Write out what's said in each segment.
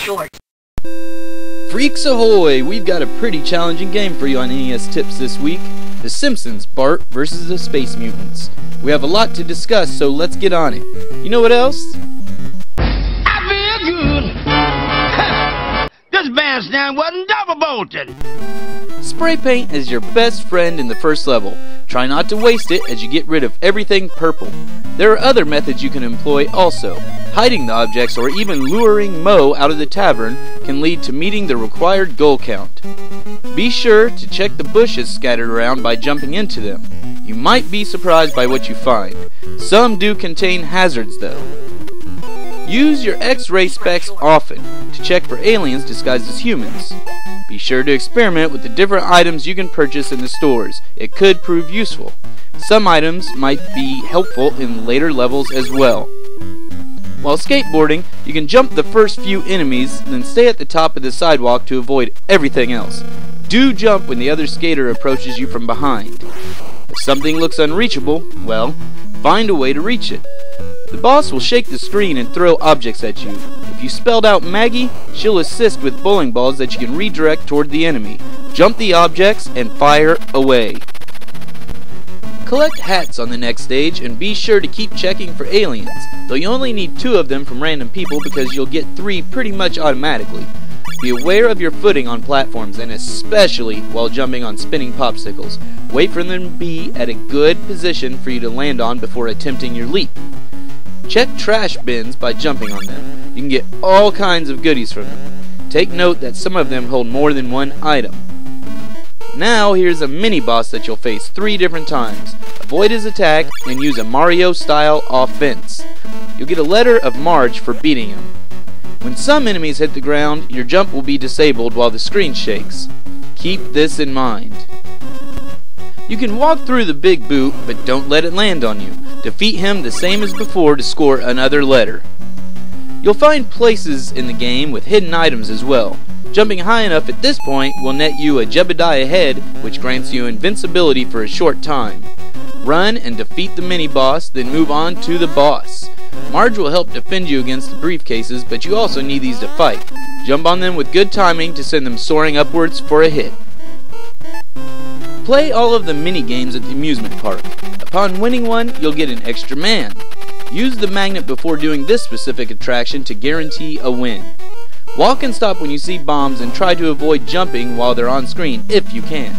short. Freaks ahoy! We've got a pretty challenging game for you on NES Tips this week. The Simpsons, Bart versus the Space Mutants. We have a lot to discuss, so let's get on it. You know what else? I feel good. This bandstand wasn't double bolted. Spray paint is your best friend in the first level. Try not to waste it as you get rid of everything purple. There are other methods you can employ also. Hiding the objects or even luring Moe out of the tavern can lead to meeting the required goal count. Be sure to check the bushes scattered around by jumping into them. You might be surprised by what you find. Some do contain hazards though. Use your X-ray specs often to check for aliens disguised as humans. Be sure to experiment with the different items you can purchase in the stores. It could prove useful. Some items might be helpful in later levels as well. While skateboarding, you can jump the first few enemies, then stay at the top of the sidewalk to avoid everything else. Do jump when the other skater approaches you from behind. If something looks unreachable, well, find a way to reach it. The boss will shake the screen and throw objects at you. If you spelled out Maggie, she'll assist with bowling balls that you can redirect toward the enemy. Jump the objects and fire away. Collect hats on the next stage and be sure to keep checking for aliens, though you only need 2 of them from random people because you'll get 3 pretty much automatically. Be aware of your footing on platforms and especially while jumping on spinning popsicles. Wait for them to be at a good position for you to land on before attempting your leap. Check trash bins by jumping on them. You can get all kinds of goodies from them. Take note that some of them hold more than 1 item. Now here's a mini-boss that you'll face 3 different times. Avoid his attack and use a Mario-style offense. You'll get a letter of Marge for beating him. When some enemies hit the ground, your jump will be disabled while the screen shakes. Keep this in mind. You can walk through the big boot, but don't let it land on you. Defeat him the same as before to score another letter. You'll find places in the game with hidden items as well. Jumping high enough at this point will net you a Jebediah head, which grants you invincibility for a short time. Run and defeat the mini-boss, then move on to the boss. Marge will help defend you against the briefcases, but you also need these to fight. Jump on them with good timing to send them soaring upwards for a hit. Play all of the mini-games at the amusement park. Upon winning one, you'll get an extra man. Use the magnet before doing this specific attraction to guarantee a win. Walk and stop when you see bombs and try to avoid jumping while they're on screen if you can.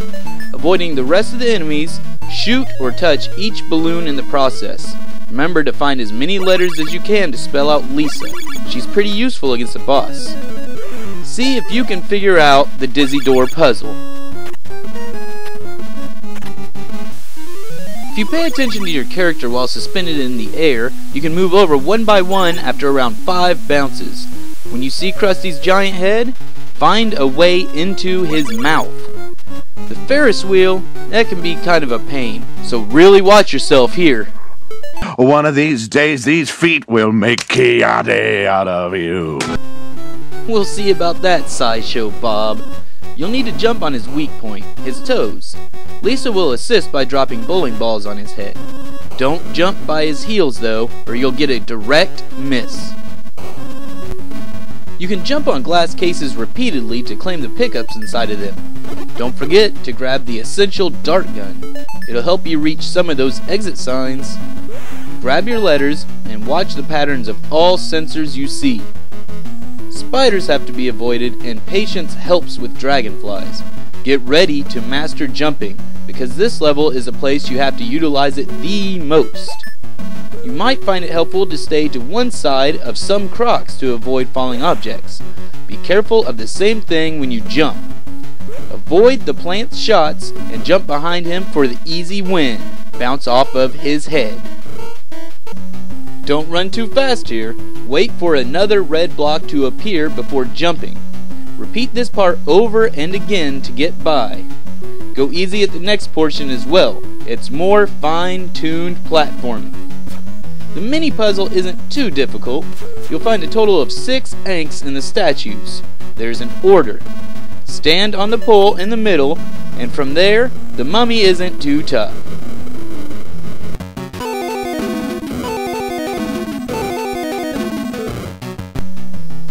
Avoiding the rest of the enemies, shoot or touch each balloon in the process. Remember to find as many letters as you can to spell out Lisa. She's pretty useful against the boss. See if you can figure out the Dizzy Door puzzle. If you pay attention to your character while suspended in the air, you can move over one by one after around 5 bounces. When you see Krusty's giant head, find a way into his mouth. The Ferris wheel, that can be kind of a pain, so really watch yourself here. One of these days, these feet will make Kiade out of you. We'll see about that, Sideshow Bob. You'll need to jump on his weak point, his toes. Lisa will assist by dropping bowling balls on his head. Don't jump by his heels though, or you'll get a direct miss. You can jump on glass cases repeatedly to claim the pickups inside of them. Don't forget to grab the essential dart gun. It'll help you reach some of those exit signs. Grab your letters and watch the patterns of all sensors you see. Spiders have to be avoided and patience helps with dragonflies. Get ready to master jumping because this level is a place you have to utilize it the most. You might find it helpful to stay to one side of some crocs to avoid falling objects. Be careful of the same thing when you jump. Avoid the plant's shots and jump behind him for the easy win. Bounce off of his head. Don't run too fast here. Wait for another red block to appear before jumping. Repeat this part over and again to get by. Go easy at the next portion as well. It's more fine-tuned platforming. The mini puzzle isn't too difficult. You'll find a total of 6 anks in the statues. There's an order. Stand on the pole in the middle, and from there, the mummy isn't too tough.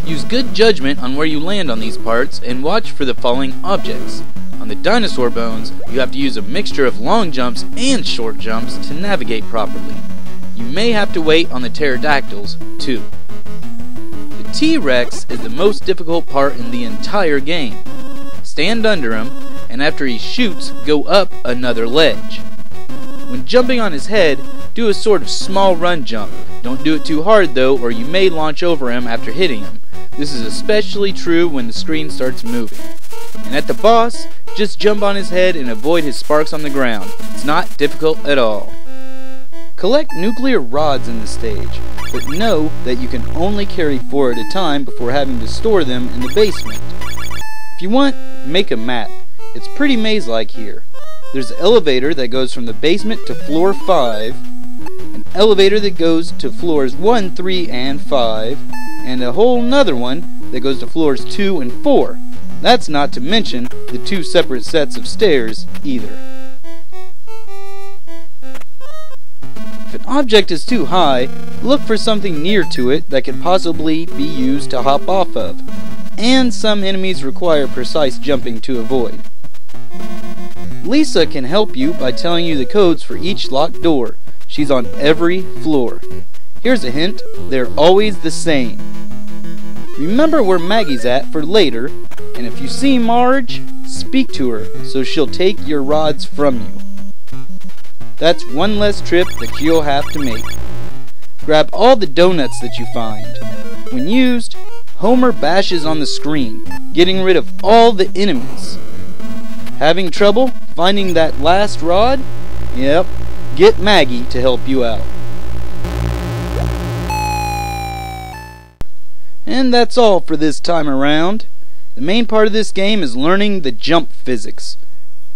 Use good judgment on where you land on these parts and watch for the following objects. On the dinosaur bones, you have to use a mixture of long jumps and short jumps to navigate properly. You may have to wait on the pterodactyls, too. The T-Rex is the most difficult part in the entire game. Stand under him, and after he shoots, go up another ledge. When jumping on his head, do a sort of small run jump. Don't do it too hard though, or you may launch over him after hitting him. This is especially true when the screen starts moving. And at the boss, just jump on his head and avoid his sparks on the ground. It's not difficult at all. Collect nuclear rods in the stage, but know that you can only carry 4 at a time before having to store them in the basement. If you want, make a map. It's pretty maze-like here. There's an elevator that goes from the basement to floor 5, an elevator that goes to floors 1, 3, and 5, and a whole nother one that goes to floors 2 and 4. That's not to mention the 2 separate sets of stairs either. If an object is too high, look for something near to it that could possibly be used to hop off of, and some enemies require precise jumping to avoid. Lisa can help you by telling you the codes for each locked door. She's on every floor. Here's a hint, they're always the same. Remember where Maggie's at for later, and if you see Marge, speak to her so she'll take your rods from you. That's one less trip that you'll have to make. Grab all the donuts that you find. When used, Homer bashes on the screen, getting rid of all the enemies. Having trouble finding that last rod? Yep, get Maggie to help you out. And that's all for this time around. The main part of this game is learning the jump physics.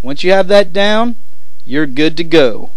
Once you have that down, you're good to go.